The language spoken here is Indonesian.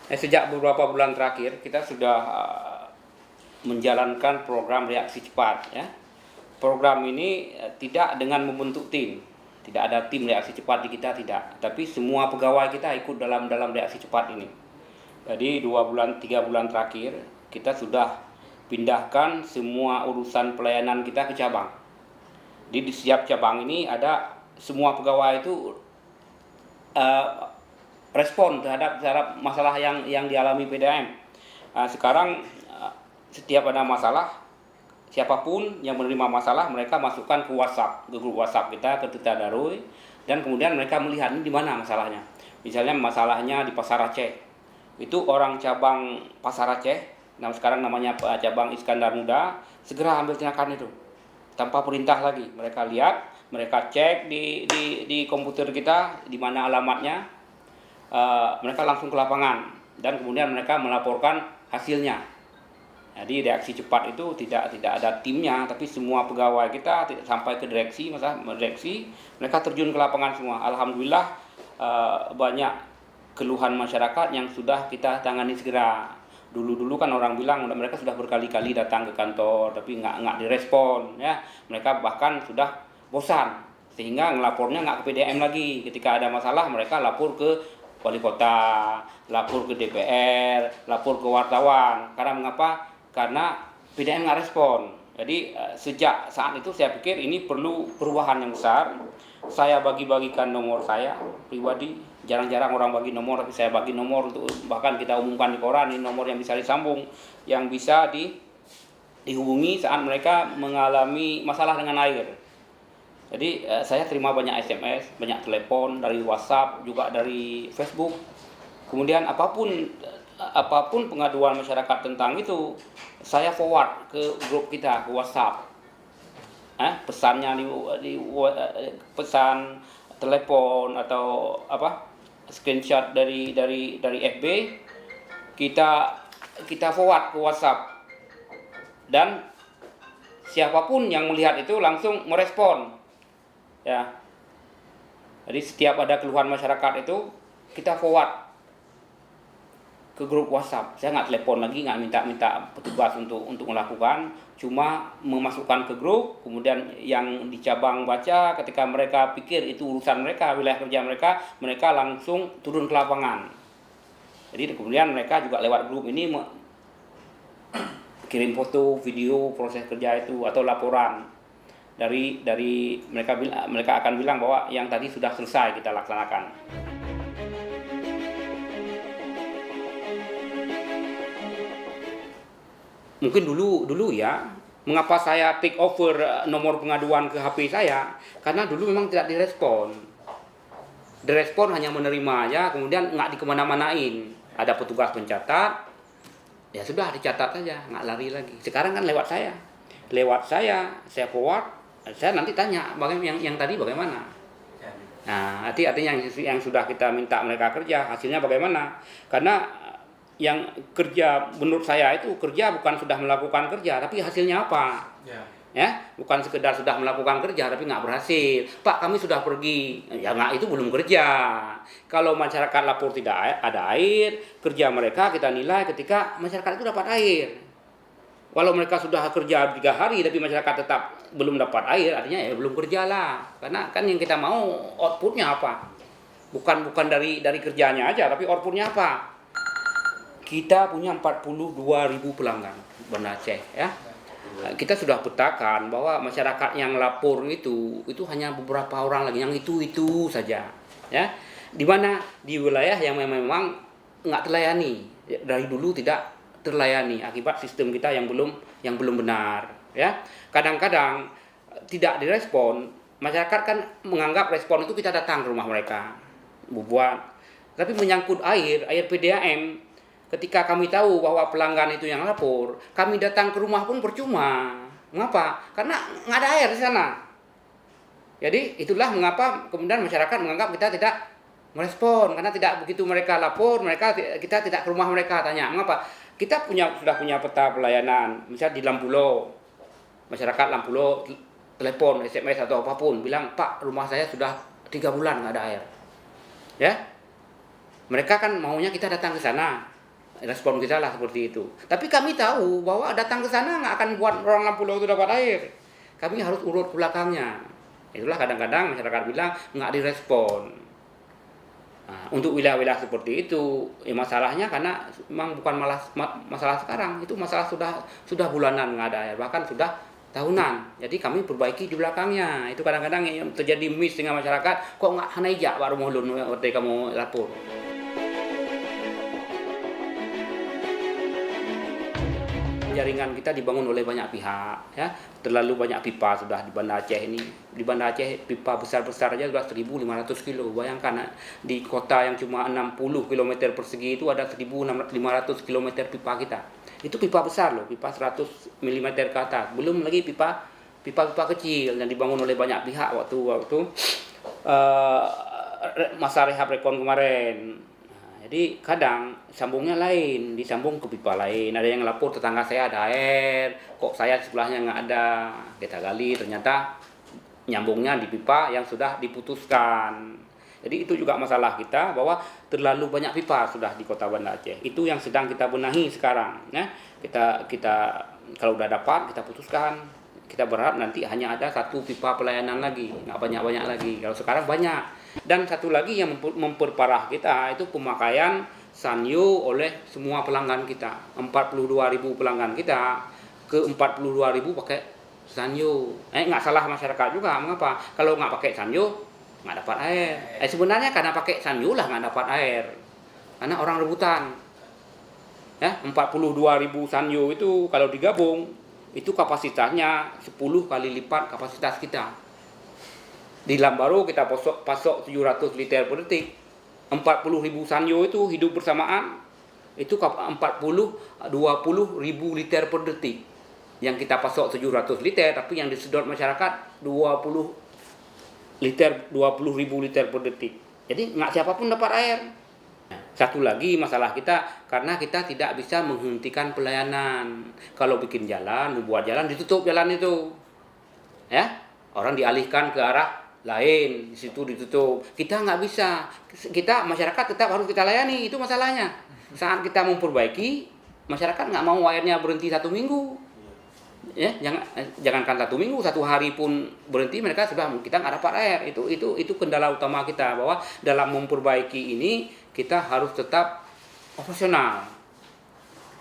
Sejak beberapa bulan terakhir kita sudah menjalankan program reaksi cepat ya. Program ini tidak dengan membentuk tim. Tidak ada tim reaksi cepat di kita, tidak. Tapi semua pegawai kita ikut dalam reaksi cepat ini. Jadi 3 bulan terakhir kita sudah pindahkan semua urusan pelayanan kita ke cabang. Di setiap cabang ini ada semua pegawai itu respon terhadap masalah yang dialami PDAM. Sekarang setiap ada masalah, siapapun yang menerima masalah mereka masukkan ke WhatsApp, ke grup WhatsApp kita, ke Tita Darui, dan kemudian mereka melihat ini di mana masalahnya. Misalnya masalahnya di Pasar Aceh, itu orang cabang Pasar Aceh, sekarang namanya cabang Iskandar Muda, segera ambil tindakan itu tanpa perintah lagi. Mereka lihat, mereka cek di komputer kita di mana alamatnya, mereka langsung ke lapangan dan kemudian mereka melaporkan hasilnya. Jadi reaksi cepat itu tidak ada timnya, tapi semua pegawai kita sampai ke direksi, mereka terjun ke lapangan semua. Alhamdulillah banyak keluhan masyarakat yang sudah kita tangani segera. Dulu kan orang bilang mereka sudah berkali-kali datang ke kantor tapi nggak direspon ya. Mereka bahkan sudah bosan sehingga ngelapornya nggak ke PDAM lagi. Ketika ada masalah mereka lapor ke wali kota, lapor ke DPR, lapor ke wartawan. Karena mengapa? Karena PDAM nggak respon. Jadi sejak saat itu saya pikir ini perlu perubahan yang besar. Saya bagi-bagikan nomor saya pribadi. Jarang-jarang orang bagi nomor, tapi saya bagi nomor untuk bahkan kita umumkan di koran, ini nomor yang bisa disambung, yang bisa dihubungi saat mereka mengalami masalah dengan air. Jadi saya terima banyak SMS, banyak telepon dari WhatsApp, juga dari Facebook. Kemudian apapun pengaduan masyarakat tentang itu, saya forward ke grup kita, ke WhatsApp. Pesannya di pesan telepon atau screenshot dari FB kita forward ke WhatsApp, dan siapapun yang melihat itu langsung merespon ya. Jadi setiap ada keluhan masyarakat itu kita forward ke grup WhatsApp. Saya nggak telepon lagi, nggak minta petugas untuk melakukan, cuma memasukkan ke grup. Kemudian yang di cabang baca, ketika mereka pikir itu urusan mereka, wilayah kerja mereka langsung turun ke lapangan. Jadi kemudian mereka juga lewat grup ini kirim foto, video proses kerja itu atau laporan dari mereka akan bilang bahwa yang tadi sudah selesai kita laksanakan. Mungkin dulu ya, mengapa saya take over nomor pengaduan ke HP saya? Karena dulu memang tidak direspon. Direspon hanya menerima aja, kemudian nggak dikemana-manain. Ada petugas pencatat, ya sudah dicatat saja, nggak lari lagi. Sekarang kan lewat saya forward, saya nanti tanya bagaimana yang tadi bagaimana. Nah, artinya yang sudah kita minta mereka kerja, hasilnya bagaimana? Karena yang kerja menurut saya itu kerja bukan sudah melakukan kerja tapi hasilnya apa ya, bukan sekedar sudah melakukan kerja tapi nggak berhasil. Pak, kami sudah pergi, ya nggak, itu belum kerja. Kalau masyarakat lapor tidak ada air, kerja mereka kita nilai ketika masyarakat itu dapat air. Walau mereka sudah kerja 3 hari tapi masyarakat tetap belum dapat air, artinya ya belum kerja lah. Karena kan yang kita mau outputnya apa, bukan dari kerjanya aja tapi outputnya apa. Kita punya 42.000 pelanggan Banda Aceh ya. Kita sudah petakan bahwa masyarakat yang lapor itu hanya beberapa orang lagi, yang itu saja ya. Di mana di wilayah yang memang nggak terlayani, dari dulu tidak terlayani akibat sistem kita yang belum benar ya. Kadang-kadang tidak direspon, masyarakat kan menganggap respon itu kita datang ke rumah mereka buat. Tapi menyangkut air PDAM, ketika kami tahu bahwa pelanggan itu yang lapor, kami datang ke rumah pun percuma. Mengapa? Karena nggak ada air di sana. Jadi itulah mengapa kemudian masyarakat menganggap kita tidak merespon, karena tidak begitu mereka lapor, kita tidak ke rumah mereka tanya. Mengapa? Kita sudah punya peta pelayanan. Misalnya di Lampulo, masyarakat Lampulo telepon, SMS atau apapun, bilang, Pak, rumah saya sudah 3 bulan nggak ada air. Ya, mereka kan maunya kita datang ke sana. Respon kita lah seperti itu. Tapi kami tahu bahwa datang ke sana nggak akan buat orang Lampulau itu dapat air. Kami harus urut ke belakangnya. Itulah kadang-kadang masyarakat bilang nggak direspon. Nah, untuk wilayah-wilayah seperti itu, masalahnya karena memang bukan masalah sekarang, itu masalah sudah bulanan nggak ada air, bahkan sudah tahunan. Jadi kami perbaiki di belakangnya. Itu kadang-kadang yang terjadi miss dengan masyarakat, kok nggak hanaijak baru mohlun waktu kamu lapor. Jaringan kita dibangun oleh banyak pihak, ya. Terlalu banyak pipa sudah di Banda Aceh ini. Di Banda Aceh pipa besar-besar aja sudah 1.500 kilo. Bayangkan di kota yang cuma 60 km persegi itu ada 1.500 km pipa kita. Itu pipa besar loh, pipa 100 mm ke atas. Belum lagi pipa kecil yang dibangun oleh banyak pihak waktu masa rehab rekon kemarin. Jadi kadang sambungnya lain, disambung ke pipa lain. Ada yang lapor tetangga saya ada air, kok saya sebelahnya nggak ada. Kita gali ternyata nyambungnya di pipa yang sudah diputuskan. Jadi itu juga masalah kita bahwa terlalu banyak pipa sudah di Kota Banda Aceh. Itu yang sedang kita benahi sekarang. Ya. Kita kalau udah dapat kita putuskan. Kita berharap nanti hanya ada satu pipa pelayanan lagi, nggak banyak-banyak lagi. Kalau sekarang banyak. Dan satu lagi yang memperparah kita itu pemakaian Sanyo oleh semua pelanggan kita. 42.000 pelanggan kita ke 42.000 pakai Sanyo. Nggak salah masyarakat juga. Mengapa? Kalau nggak pakai Sanyo nggak dapat air. Sebenarnya karena pakai Sanyo lah nggak dapat air. Karena orang rebutan. Ya, 42.000 Sanyo itu kalau digabung itu kapasitasnya 10 kali lipat kapasitas kita. Di Lambaro kita pasok 700 liter per detik. 40.000 Sanyo itu hidup bersamaan. Itu 20.000 liter per detik. Yang kita pasok 700 liter, tapi yang disedot masyarakat 20.000 liter per detik. Jadi nggak siapapun dapat air. Satu lagi masalah kita, karena kita tidak bisa menghentikan pelayanan. Kalau bikin jalan, membuat jalan, ditutup jalan itu. Ya, orang dialihkan ke arah lain, di situ ditutup. Kita nggak bisa. Kita masyarakat tetap harus kita layani, itu masalahnya. Saat kita memperbaiki, masyarakat nggak mau airnya berhenti 1 minggu. Ya, jangankan 1 minggu, 1 hari pun berhenti, mereka sudah kita nggak dapat air. Itu kendala utama kita, bahwa dalam memperbaiki ini kita harus tetap operasional.